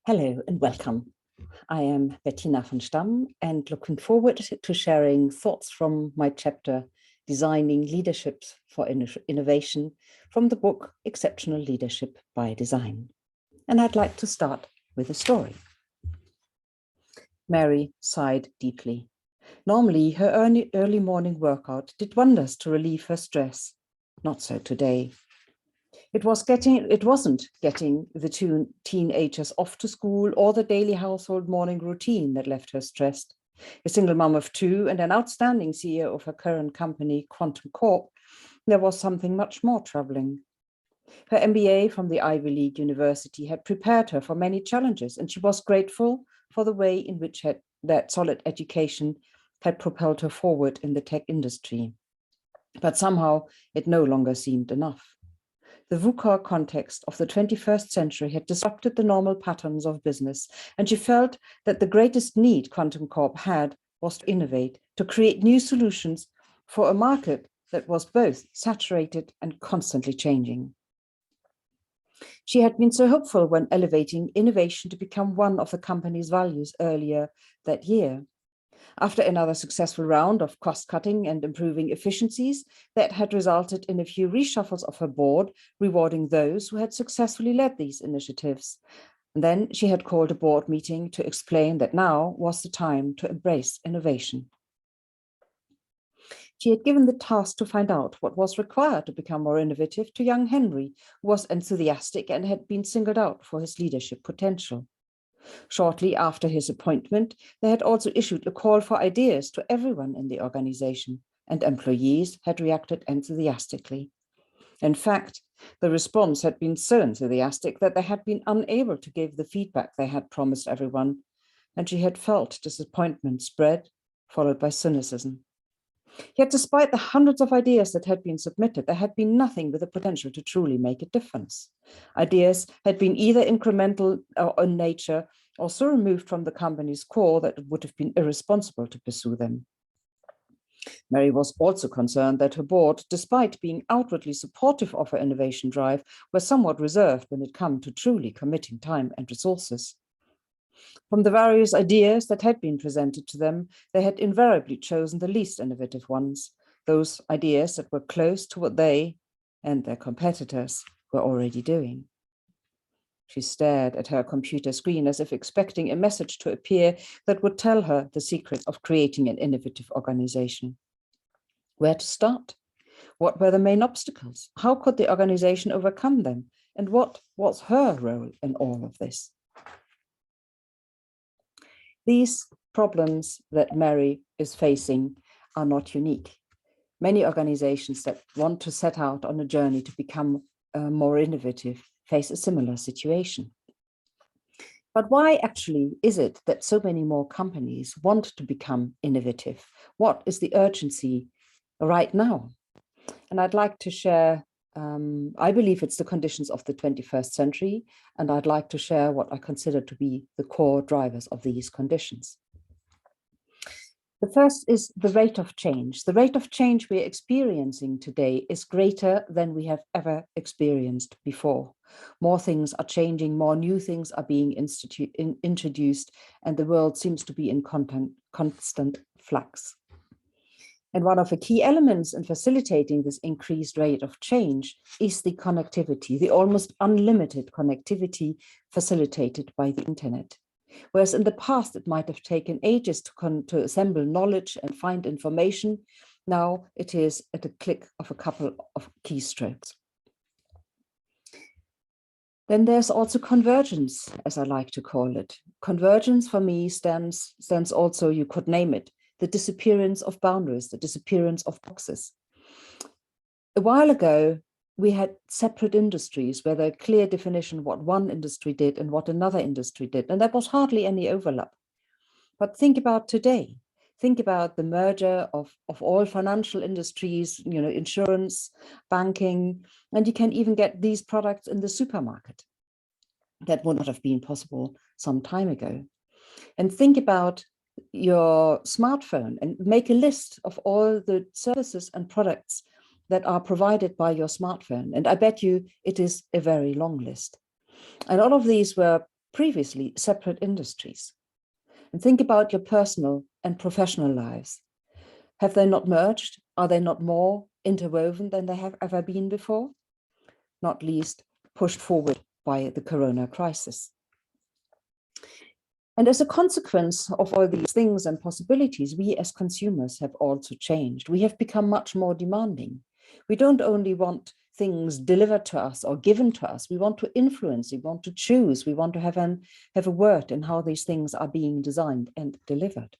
Hello and welcome. I am Bettina von Stamm and looking forward to sharing thoughts from my chapter, Designing Leadership for Innovation, from the book Exceptional Leadership by Design. And I'd like to start with a story. Mary sighed deeply. Normally, her early morning workout did wonders to relieve her stress. Not so today. It wasn't getting the two teenagers off to school or the daily household morning routine that left her stressed. A single mom of two and an outstanding CEO of her current company, Quantum Corp, there was something much more troubling. Her MBA from the Ivy League University had prepared her for many challenges, and she was grateful for the way in which that solid education had propelled her forward in the tech industry. But somehow it no longer seemed enough. The VUCA context of the 21st century had disrupted the normal patterns of business, and she felt that the greatest need Quantum Corp had was to innovate, to create new solutions for a market that was both saturated and constantly changing. She had been so hopeful when elevating innovation to become one of the company's values earlier that year. After another successful round of cost-cutting and improving efficiencies that had resulted in a few reshuffles of her board, rewarding those who had successfully led these initiatives. And then she had called a board meeting to explain that now was the time to embrace innovation. She had given the task to find out what was required to become more innovative to young Henry, who was enthusiastic and had been singled out for his leadership potential. Shortly after his appointment, they had also issued a call for ideas to everyone in the organization, and employees had reacted enthusiastically. In fact, the response had been so enthusiastic that they had been unable to give the feedback they had promised everyone, and she had felt disappointment spread, followed by cynicism. Yet despite the hundreds of ideas that had been submitted, there had been nothing with the potential to truly make a difference. Ideas had been either incremental in nature or so removed from the company's core that it would have been irresponsible to pursue them. Mary was also concerned that her board, despite being outwardly supportive of her innovation drive, were somewhat reserved when it came to truly committing time and resources. From the various ideas that had been presented to them, they had invariably chosen the least innovative ones, those ideas that were close to what they and their competitors were already doing. She stared at her computer screen as if expecting a message to appear that would tell her the secret of creating an innovative organization. Where to start? What were the main obstacles? How could the organization overcome them? And what was her role in all of this? These problems that Mary is facing are not unique. Many organizations that want to set out on a journey to become more innovative face a similar situation. But why actually is it that so many more companies want to become innovative? What is the urgency right now? And I'd like to share, I believe it's the conditions of the 21st century, and I'd like to share what I consider to be the core drivers of these conditions. The first is the rate of change. The rate of change we're experiencing today is greater than we have ever experienced before. More things are changing, more new things are being introduced, and the world seems to be in constant flux. And one of the key elements in facilitating this increased rate of change is the connectivity, the almost unlimited connectivity facilitated by the internet. Whereas in the past, it might have taken ages to assemble knowledge and find information, now it is at a click of a couple of keystrokes. Then there's also convergence, as I like to call it. Convergence for me stands also, you could name it, the disappearance of boundaries, the disappearance of boxes. A while ago, we had separate industries where there was a clear definition of what one industry did and what another industry did, and there was hardly any overlap. But think about today. Think about the merger of all financial industries, insurance, banking, and you can even get these products in the supermarket. That would not have been possible some time ago. And think about your smartphone and make a list of all the services and products that are provided by your smartphone. And I bet you it is a very long list. And all of these were previously separate industries. And think about your personal and professional lives. Have they not merged? Are they not more interwoven than they have ever been before? Not least pushed forward by the corona crisis. And as a consequence of all these things and possibilities, we as consumers have also changed. We have become much more demanding. We don't only want things delivered to us or given to us. We want to influence, we want to choose, we want to have a word in how these things are being designed and delivered.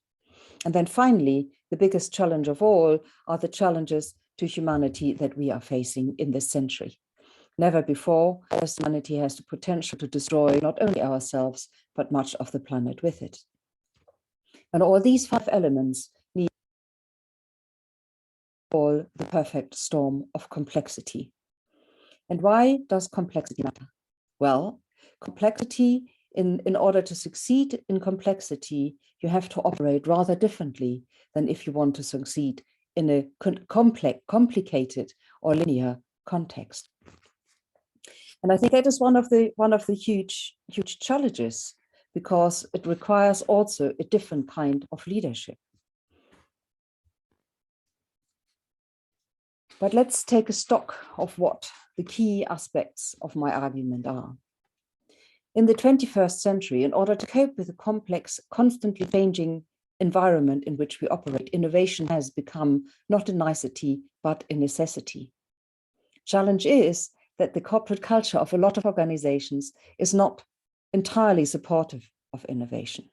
And then finally, the biggest challenge of all are the challenges to humanity that we are facing in this century. Never before has humanity has the potential to destroy not only ourselves, but much of the planet with it. And all these 5 elements need all the perfect storm of complexity. And why does complexity matter? Well, complexity, in order to succeed in complexity, you have to operate rather differently than if you want to succeed in a complicated or linear context. And I think that is one of the huge challenges, because it requires also a different kind of leadership. But let's take a stock of what the key aspects of my argument are. In the 21st century, in order to cope with the complex, constantly changing environment in which we operate, innovation has become not a nicety, but a necessity. Challenge is that the corporate culture of a lot of organizations is not entirely supportive of innovation.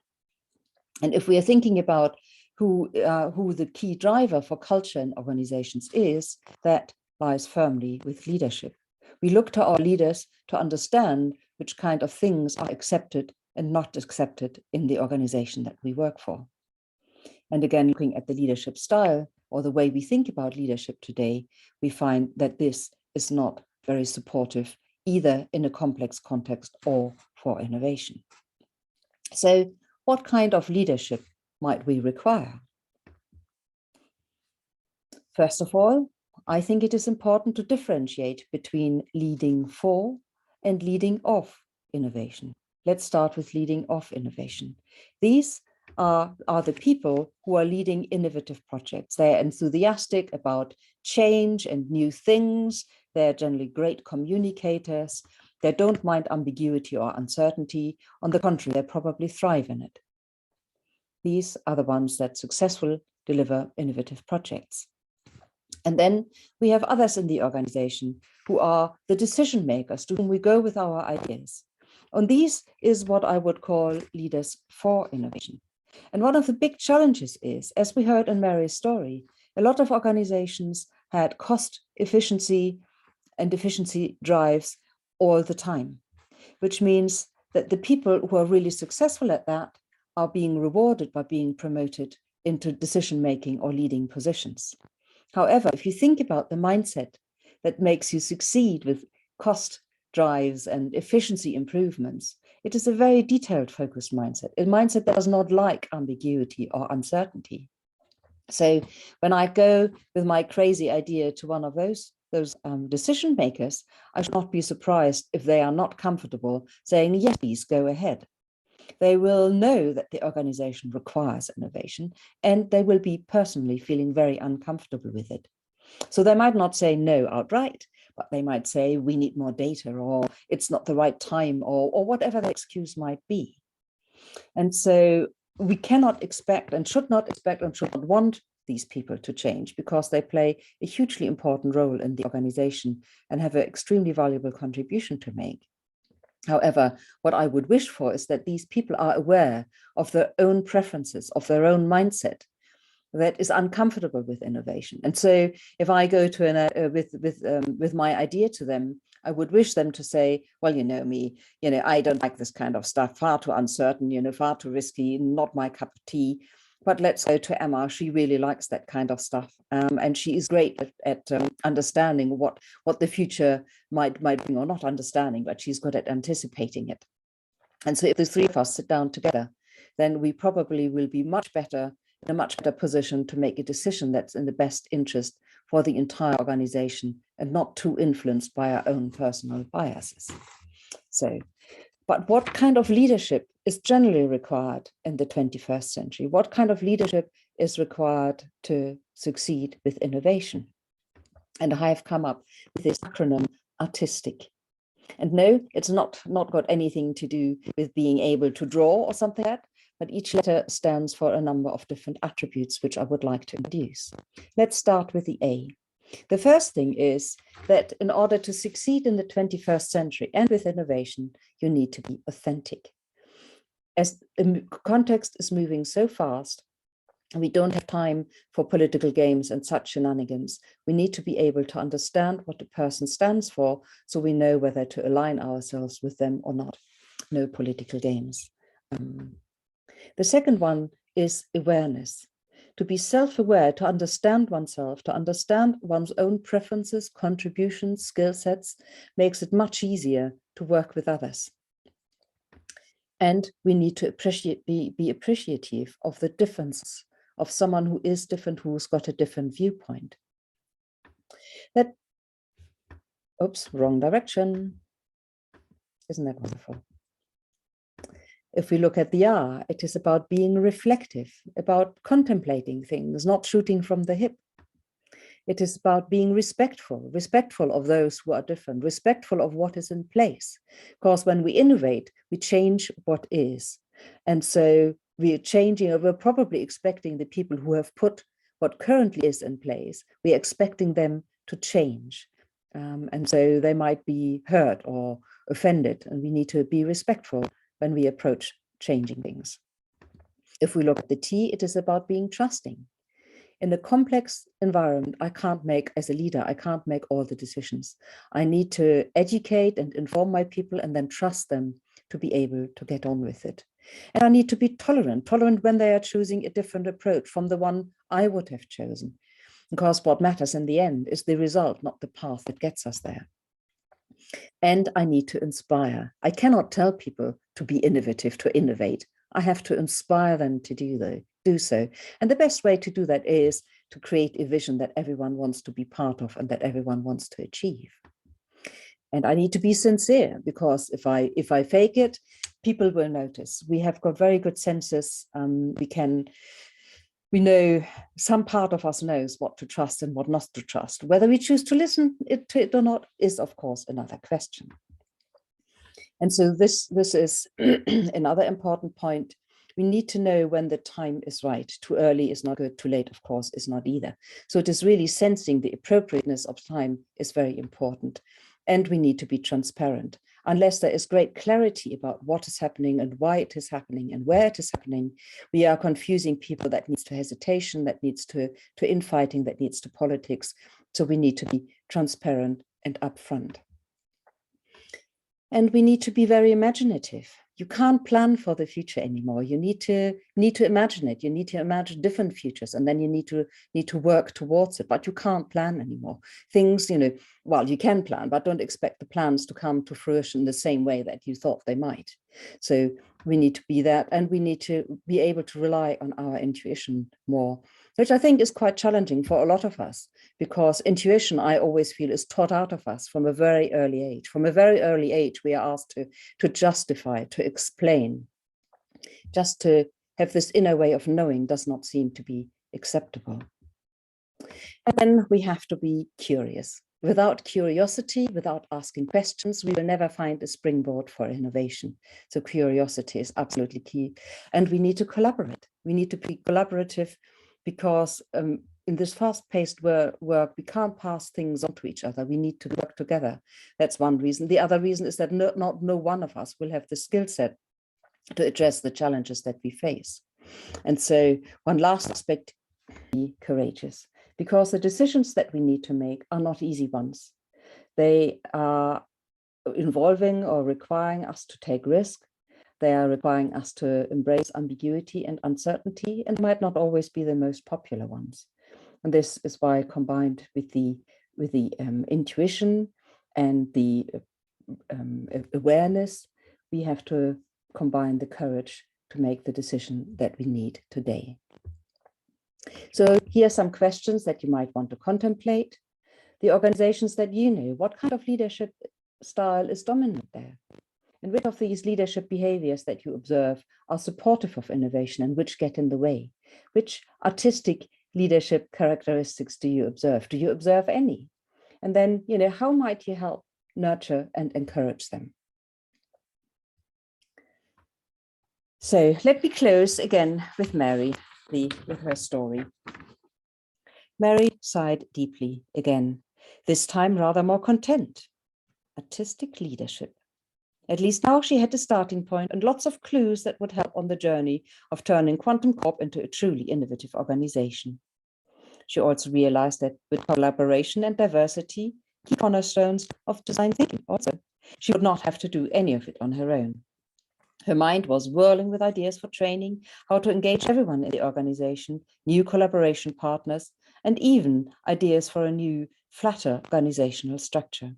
And if we are thinking about who the key driver for culture in organizations is, that lies firmly with leadership. We look to our leaders to understand which kind of things are accepted and not accepted in the organization that we work for. And again, looking at the leadership style or the way we think about leadership today, we find that this is not very supportive, either in a complex context or for innovation. So what kind of leadership might we require? First of all, I think it is important to differentiate between leading for and leading of innovation. Let's start with leading of innovation. These are the people who are leading innovative projects. They're enthusiastic about change and new things. They're generally great communicators. They don't mind ambiguity or uncertainty. On the contrary, they probably thrive in it. These are the ones that successfully deliver innovative projects. And then we have others in the organization who are the decision makers, to whom we go with our ideas. And these is what I would call leaders for innovation. And one of the big challenges is, as we heard in Mary's story, a lot of organizations had cost efficiency and efficiency drives all the time, which means that the people who are really successful at that are being rewarded by being promoted into decision-making or leading positions. However, if you think about the mindset that makes you succeed with cost drives and efficiency improvements, it is a very detailed focused mindset, a mindset that does not like ambiguity or uncertainty. So when I go with my crazy idea to one of those decision makers, I should not be surprised if they are not comfortable saying, yes, please go ahead. They will know that the organization requires innovation, and they will be personally feeling very uncomfortable with it. So they might not say no outright, but they might say, we need more data, or it's not the right time, or whatever the excuse might be. And so we cannot expect and should not want these people to change, because they play a hugely important role in the organization and have an extremely valuable contribution to make. However, what I would wish for is that these people are aware of their own preferences, of their own mindset that is uncomfortable with innovation. And so if I go to with my idea to them, I would wish them to say, well, you know me, I don't like this kind of stuff, far too uncertain, far too risky, not my cup of tea. But let's go to Emma. She really likes that kind of stuff. And she is great at understanding what the future might bring, or not understanding, but she's good at anticipating it. And so if the 3 of us sit down together, then we probably will be in a much better position to make a decision that's in the best interest for the entire organization and not too influenced by our own personal biases. So But what kind of leadership is generally required in the 21st century? What kind of leadership is required to succeed with innovation? And I have come up with this acronym, artistic. And no, it's not got anything to do with being able to draw or something like that, but each letter stands for a number of different attributes, which I would like to introduce. Let's start with the A. The first thing is that in order to succeed in the 21st century and with innovation, you need to be authentic. As the context is moving so fast, we don't have time for political games and such shenanigans. We need to be able to understand what the person stands for, so we know whether to align ourselves with them or not. No political games. The second one is awareness. To be self-aware, to understand oneself, to understand one's own preferences, contributions, skill sets, makes it much easier to work with others. And we need to be appreciative of the differences of someone who is different, who's got a different viewpoint. Oops, wrong direction. Isn't that wonderful? If we look at the R, it is about being reflective, about contemplating things, not shooting from the hip. It is about being respectful of those who are different, respectful of what is in place. Because when we innovate, we change what is. And so we are changing, or we're probably expecting the people who have put what currently is in place, we're expecting them to change. And so they might be hurt or offended, and we need to be respectful when we approach changing things. If we look at the T, it is about being trusting. In a complex environment, as a leader, I can't make all the decisions. I need to educate and inform my people and then trust them to be able to get on with it. And I need to be tolerant when they are choosing a different approach from the one I would have chosen. Because what matters in the end is the result, not the path that gets us there. And I need to inspire. I cannot tell people to be innovative, to innovate. I have to inspire them to do so. And the best way to do that is to create a vision that everyone wants to be part of and that everyone wants to achieve. And I need to be sincere, because if I fake it, people will notice. We have got very good senses. We know, some part of us knows what to trust and what not to trust. Whether we choose to listen to it or not is, of course, another question. And so this is another important point. We need to know when the time is right. Too early is not good. Too late, of course, is not either. So it is really sensing the appropriateness of time is very important. And we need to be transparent. Unless there is great clarity about what is happening and why it is happening and where it is happening, we are confusing people. That leads to hesitation, that leads to infighting, that leads to politics. So we need to be transparent and upfront. And we need to be very imaginative. You can't plan for the future anymore. You need to imagine it. You need to imagine different futures, and then you need to work towards it. But you can't plan anymore. Things, well, you can plan, but don't expect the plans to come to fruition the same way that you thought they might. So we need to be that, and we need to be able to rely on our intuition more, which I think is quite challenging for a lot of us, because intuition, I always feel, is taught out of us from a very early age. From a very early age, we are asked to justify, to explain. Just to have this inner way of knowing does not seem to be acceptable. And then we have to be curious. Without curiosity, without asking questions, we will never find a springboard for innovation. So curiosity is absolutely key. And we need to collaborate. We need to be collaborative, because in this fast-paced work, we can't pass things on to each other. We need to work together. That's one reason. The other reason is that no one of us will have the skill set to address the challenges that we face. And so one last aspect, be courageous, because the decisions that we need to make are not easy ones. They are involving or requiring us to take risk. They are requiring us to embrace ambiguity and uncertainty, and might not always be the most popular ones. And this is why, combined with the intuition and the awareness, we have to combine the courage to make the decision that we need today. So here are some questions that you might want to contemplate. The organizations that you know, what kind of leadership style is dominant there? And which of these leadership behaviors that you observe are supportive of innovation and which get in the way? Which artistic leadership characteristics do you observe? Do you observe any? And then, how might you help nurture and encourage them? So let me close again with Mary, with her story. Mary sighed deeply again, this time rather more content. Artistic leadership. At least now she had a starting point and lots of clues that would help on the journey of turning Quantum Corp into a truly innovative organization. She also realized that with collaboration and diversity, key cornerstones of design thinking also, she would not have to do any of it on her own. Her mind was whirling with ideas for training, how to engage everyone in the organization, new collaboration partners, and even ideas for a new, flatter organizational structure.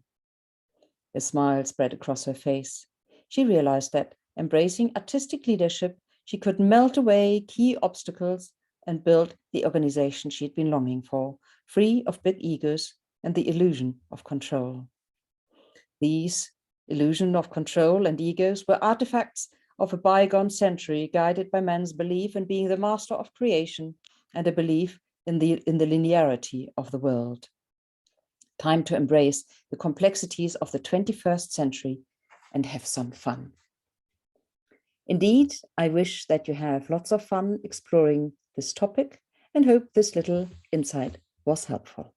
A smile spread across her face. She realized that, embracing artistic leadership, she could melt away key obstacles and build the organization she had been longing for, free of big egos and the illusion of control. These illusion of control and egos were artifacts of a bygone century, guided by man's belief in being the master of creation and a belief in the linearity of the world. Time to embrace the complexities of the 21st century and have some fun. Indeed, I wish that you have lots of fun exploring this topic and hope this little insight was helpful.